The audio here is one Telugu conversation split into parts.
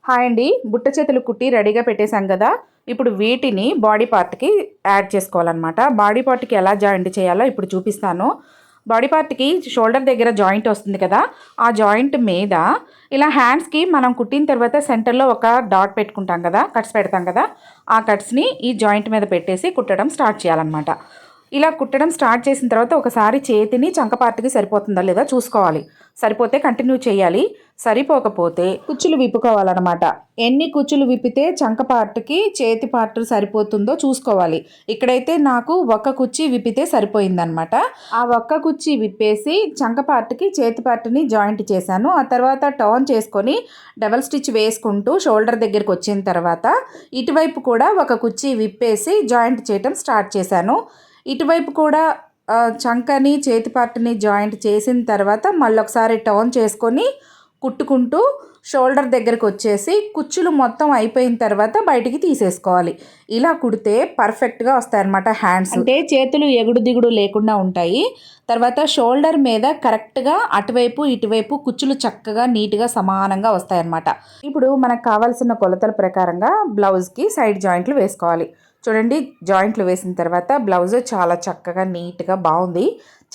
హాయ్ అండి, బుట్ట చేతులు కుట్టి రెడీగా పెట్టేశాం కదా. ఇప్పుడు వీటిని బాడీ పార్ట్కి యాడ్ చేసుకోవాలన్నమాట. బాడీ పార్ట్కి ఎలా జాయింట్ చేయాలో ఇప్పుడు చూపిస్తాను. బాడీ పార్ట్కి షోల్డర్ దగ్గర జాయింట్ వస్తుంది కదా, ఆ జాయింట్ మీద ఇలా హ్యాండ్స్కి మనం కుట్టిన తర్వాత సెంటర్లో ఒక డాట్ పెట్టుకుంటాం కదా, కట్స్ పెడతాం కదా, ఆ కట్స్ని ఈ జాయింట్ మీద పెట్టేసి కుట్టడం స్టార్ట్ చేయాలన్నమాట. ఇలా కుట్టడం స్టార్ట్ చేసిన తర్వాత ఒకసారి చేతిని చంక పార్ట్కి సరిపోతుందా లేదా చూసుకోవాలి. సరిపోతే కంటిన్యూ చేయాలి, సరిపోకపోతే కుచ్చులు విప్పుకోవాలన్నమాట. ఎన్ని కుచ్చులు విప్పితే చంక పార్ట్కి చేతి పార్ట్ సరిపోతుందో చూసుకోవాలి. ఇక్కడైతే నాకు ఒక్క కుచ్చి విప్పితే సరిపోయిందనమాట. ఆ ఒక్క కుచ్చి విప్పేసి చంక పార్ట్కి చేతి పార్ట్ని జాయింట్ చేశాను. ఆ తర్వాత టర్న్ చేసుకొని డబల్ స్టిచ్ వేసుకుంటూ షోల్డర్ దగ్గరికి వచ్చిన తర్వాత ఇటువైపు కూడా ఒక కుచ్చి విప్పేసి జాయింట్ చేయటం స్టార్ట్ చేశాను. ఇటువైపు కూడా చంకని చేతి పార్ట్ని జాయింట్ చేసిన తర్వాత మళ్ళీ ఒకసారి టర్న్ చేసుకొని కుట్టుకుంటూ షోల్డర్ దగ్గరకు వచ్చేసి కుచ్చులు మొత్తం అయిపోయిన తర్వాత బయటికి తీసేసుకోవాలి. ఇలా కుడితే పర్ఫెక్ట్గా వస్తాయన్నమాట హ్యాండ్స్. అంటే చేతులు ఎగుడు దిగుడు లేకుండా ఉంటాయి. తర్వాత షోల్డర్ మీద కరెక్ట్గా అటువైపు ఇటువైపు కుచ్చులు చక్కగా నీట్గా సమానంగా వస్తాయన్నమాట. ఇప్పుడు మనకు కావాల్సిన కొలతల ప్రకారంగా బ్లౌజ్కి సైడ్ జాయింట్లు వేసుకోవాలి. చూడండి, జాయింట్లు వేసిన తర్వాత బ్లౌజ్ చాలా చక్కగా నీట్గా బాగుంది,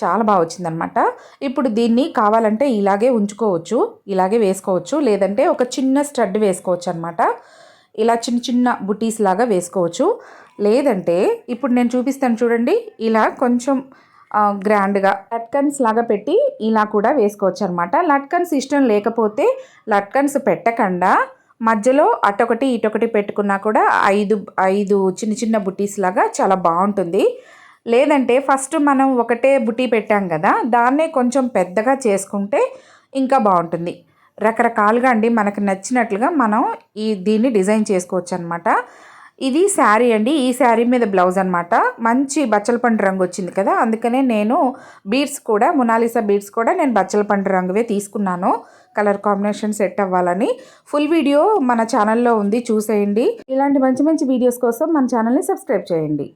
చాలా బాగా వచ్చిందనమాట. ఇప్పుడు దీన్ని కావాలంటే ఇలాగే ఉంచుకోవచ్చు, ఇలాగే వేసుకోవచ్చు, లేదంటే ఒక చిన్న స్టడ్ వేసుకోవచ్చు అనమాట. ఇలా చిన్న చిన్న బుటీస్ లాగా వేసుకోవచ్చు. లేదంటే ఇప్పుడు నేను చూపిస్తాను చూడండి, ఇలా కొంచెం గ్రాండ్గా లట్కన్స్ లాగా పెట్టి ఇలా కూడా వేసుకోవచ్చు అనమాట. లట్కన్స్ ఇష్టం లేకపోతే లట్కన్స్ పెట్టకుండా మధ్యలో అటొకటి ఇటొకటి పెట్టుకున్నా కూడా ఐదు చిన్న చిన్న బుటీస్ లాగా చాలా బాగుంటుంది. లేదంటే ఫస్ట్ మనం ఒకటే బుటీ పెట్టాం కదా, దాన్నే కొంచెం పెద్దగా చేసుకుంటే ఇంకా బాగుంటుంది. రకరకాలుగా అండి, మనకు నచ్చినట్లుగా మనం దీన్ని డిజైన్ చేసుకోవచ్చు అనమాట. ఇది శారీ అండి, ఈ శారీ మీద బ్లౌజ్ అనమాట. మంచి బచ్చల పండు రంగు వచ్చింది కదా, అందుకనే నేను బీడ్స్ కూడా మొనాలిసా బీడ్స్ కూడా నేను బచ్చల పండు రంగువే తీసుకున్నాను, కలర్ కాంబినేషన్ సెట్ అవ్వాలని. ఫుల్ వీడియో మన ఛానల్లో ఉంది, చూసేయండి. ఇలాంటి మంచి మంచి వీడియోస్ కోసం మన ఛానల్ని సబ్స్క్రైబ్ చేయండి.